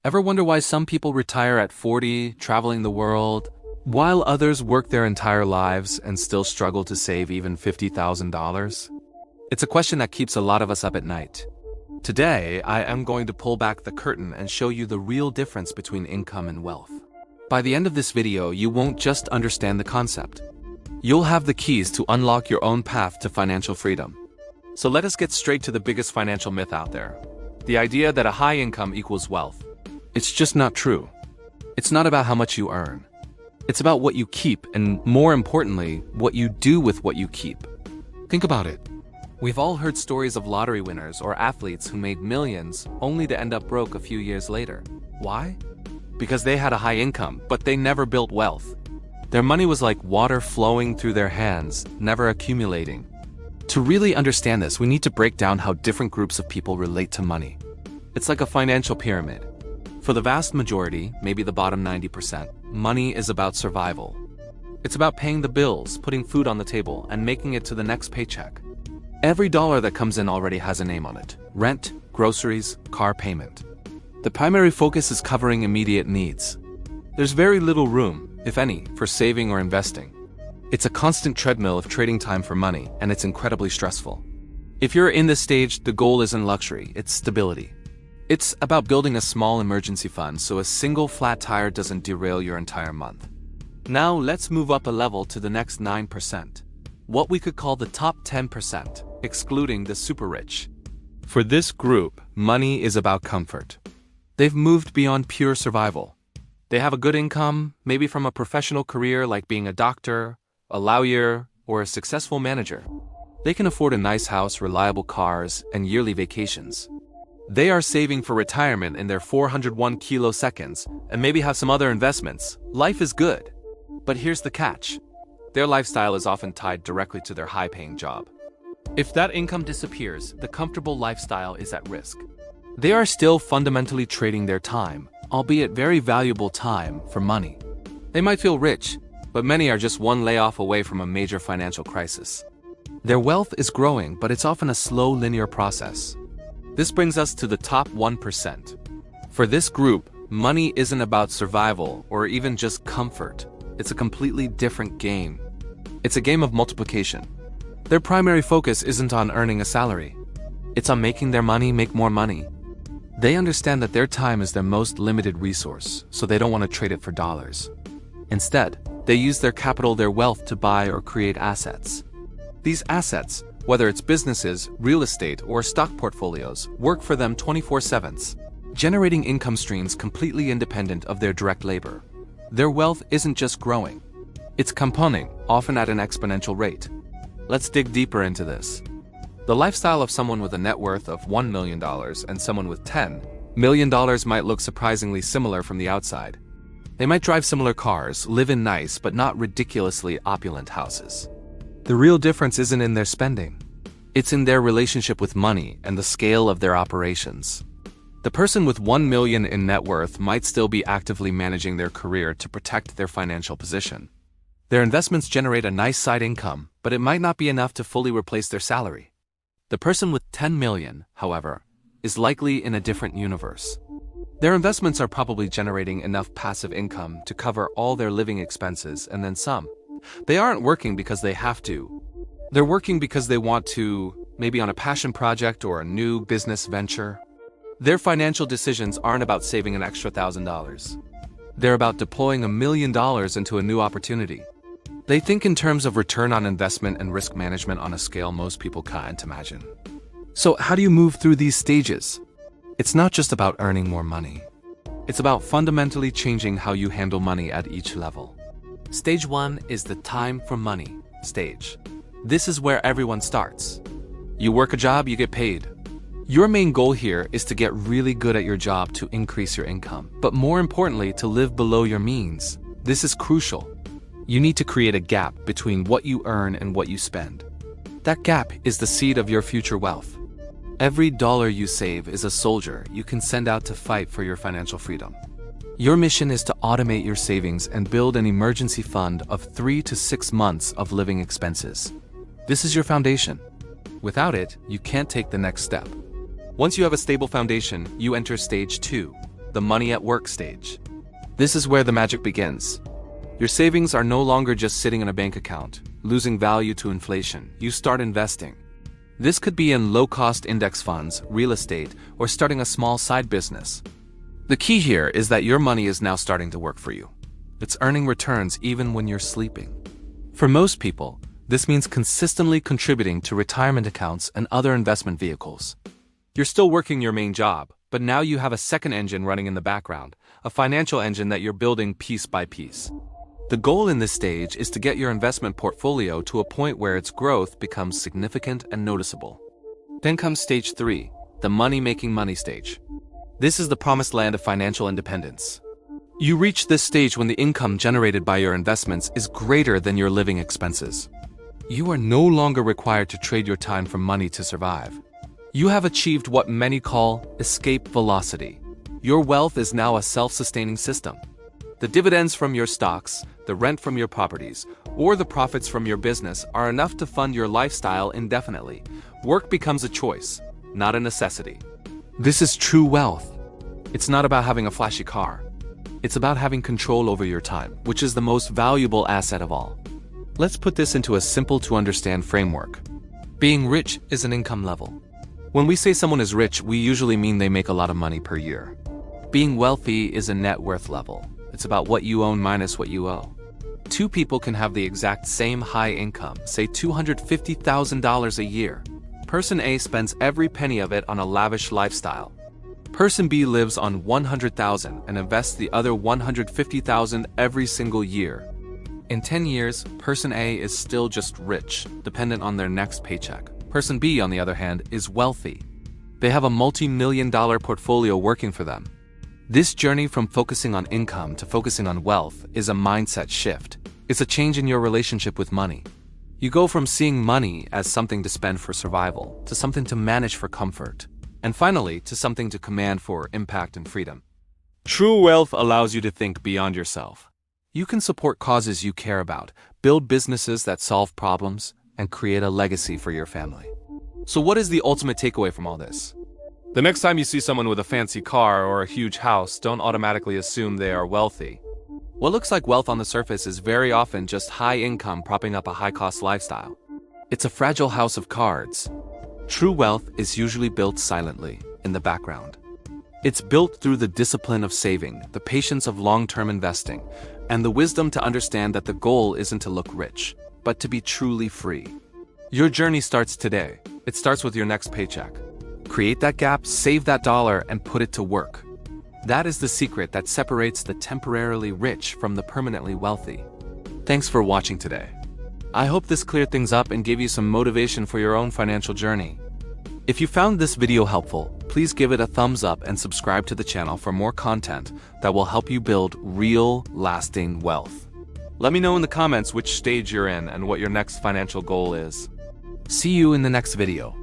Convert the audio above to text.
Ever wonder why some people retire at 40, traveling the world, while others work their entire lives and still struggle to save even $50,000? It's a question that keeps a lot of us up at night. Today, I am going to pull back the curtain and show you the real difference between income and wealth. By the end of this video, you won't just understand the concept. You'll have the keys to unlock your own path to financial freedom. So let us get straight to the biggest financial myth out there. The idea that a high income equals wealth. It's just not true. It's not about how much you earn. It's about what you keep and, more importantly, what you do with what you keep. Think about it. We've all heard stories of lottery winners or athletes who made millions only to end up broke a few years later. Why? Because they had a high income, but they never built wealth. Their money was like water flowing through their hands, never accumulating. To really understand this, we need to break down how different groups of people relate to money. It's like a financial pyramid. For the vast majority, maybe the bottom 90%, money is about survival. It's about paying the bills, putting food on the table, and making it to the next paycheck. Every dollar that comes in already has a name on it: rent, groceries, car payment. The primary focus is covering immediate needs. There's very little room, if any, for saving or investing. It's a constant treadmill of trading time for money, and it's incredibly stressful. If you're in this stage, the goal isn't luxury, it's stability. It's about building a small emergency fund so a single flat tire doesn't derail your entire month. Now let's move up a level to the next 9%. What we could call the top 10%, excluding the super rich. For this group, money is about comfort. They've moved beyond pure survival. They have a good income, maybe from a professional career like being a doctor, a lawyer, or a successful manager. They can afford a nice house, reliable cars, and yearly vacations. They are saving for retirement in their 401 kiloseconds and maybe have some other investments. Life is good. But here's the catch. Their lifestyle is often tied directly to their high-paying job. If that income disappears, the comfortable lifestyle is at risk. They are still fundamentally trading their time, albeit very valuable time, for money. They might feel rich, but many are just one layoff away from a major financial crisis. Their wealth is growing, but it's often a slow, linear process. This brings us to the top 1%. For this group, money isn't about survival or even just comfort. It's a completely different game. It's a game of multiplication. Their primary focus isn't on earning a salary. It's on making their money make more money. They understand that their time is their most limited resource, so they don't want to trade it for dollars. Instead, they use their capital, their wealth, to buy or create assets. These assets, whether it's businesses, real estate, or stock portfolios, work for them 24/7, generating income streams completely independent of their direct labor. Their wealth isn't just growing. It's compounding, often at an exponential rate. Let's dig deeper into this. The lifestyle of someone with a net worth of $1 million and someone with $10 million might look surprisingly similar from the outside. They might drive similar cars, live in nice but not ridiculously opulent houses. The real difference isn't in their spending. It's in their relationship with money and the scale of their operations. The person with $1 million in net worth might still be actively managing their career to protect their financial position. Their investments generate a nice side income, but it might not be enough to fully replace their salary. The person with $10 million, however, is likely in a different universe. Their investments are probably generating enough passive income to cover all their living expenses and then some. They aren't working because they have to. They're working because they want to, maybe on a passion project or a new business venture. Their financial decisions aren't about saving an extra $1,000. They're about deploying $1 million into a new opportunity. They think in terms of return on investment and risk management on a scale most people can't imagine. So how do you move through these stages? It's not just about earning more money. It's about fundamentally changing how you handle money at each level. Stage 1 is the time for money stage. This is where everyone starts. You work a job, you get paid. Your main goal here is to get really good at your job to increase your income, but more importantly, to live below your means. This is crucial. You need to create a gap between what you earn and what you spend. That gap is the seed of your future wealth. Every dollar you save is a soldier you can send out to fight for your financial freedom. Your mission is to automate your savings and build an emergency fund of 3 to 6 months of living expenses. This is your foundation. Without it, you can't take the next step. Once you have a stable foundation, you enter stage 2. the money at work stage. This is where the magic begins. Your savings are no longer just sitting in a bank account, losing value to inflation. You start investing. This could be in low-cost index funds, real estate, or starting a small side business. The key here is that your money is now starting to work for you. It's earning returns even when you're sleeping. For most people, this means consistently contributing to retirement accounts and other investment vehicles. You're still working your main job, but now you have a second engine running in the background, a financial engine that you're building piece by piece. The goal in this stage is to get your investment portfolio to a point where its growth becomes significant and noticeable. Then comes stage 3, the money-making money stage. This is the promised land of financial independence. You reach this stage when the income generated by your investments is greater than your living expenses. You are no longer required to trade your time for money to survive. You have achieved what many call escape velocity. Your wealth is now a self-sustaining system. The dividends from your stocks, the rent from your properties, or the profits from your business are enough to fund your lifestyle indefinitely. Work becomes a choice, not a necessity. This is true wealth. It's not about having a flashy car. It's about having control over your time, which is the most valuable asset of all. Let's put this into a simple-to-understand framework. Being rich is an income level. When we say someone is rich, we usually mean they make a lot of money per year. Being wealthy is a net worth level. It's about what you own minus what you owe. Two people can have the exact same high income, say $250,000 a year. Person A spends every penny of it on a lavish lifestyle. Person B lives on $100,000 and invests the other $150,000 every single year. In 10 years, Person A is still just rich, dependent on their next paycheck. Person B, on the other hand, is wealthy. They have a multi-million-dollar portfolio working for them. This journey from focusing on income to focusing on wealth is a mindset shift. It's a change in your relationship with money. You go from seeing money as something to spend for survival, to something to manage for comfort, and finally, to something to command for impact and freedom. True wealth allows you to think beyond yourself. You can support causes you care about, build businesses that solve problems, and create a legacy for your family. So what is the ultimate takeaway from all this? The next time you see someone with a fancy car or a huge house, don't automatically assume they are wealthy. What looks like wealth on the surface is very often just high income propping up a high-cost lifestyle. It's a fragile house of cards. True wealth is usually built silently, in the background. It's built through the discipline of saving, the patience of long-term investing, and the wisdom to understand that the goal isn't to look rich, but to be truly free. Your journey starts today. It starts with your next paycheck. Create that gap, save that dollar, and put it to work. That is the secret that separates the temporarily rich from the permanently wealthy. Thanks for watching today. I hope this cleared things up and gave you some motivation for your own financial journey. If you found this video helpful, please give it a thumbs up and subscribe to the channel for more content that will help you build real, lasting wealth. Let me know in the comments which stage you're in and what your next financial goal is. See you in the next video.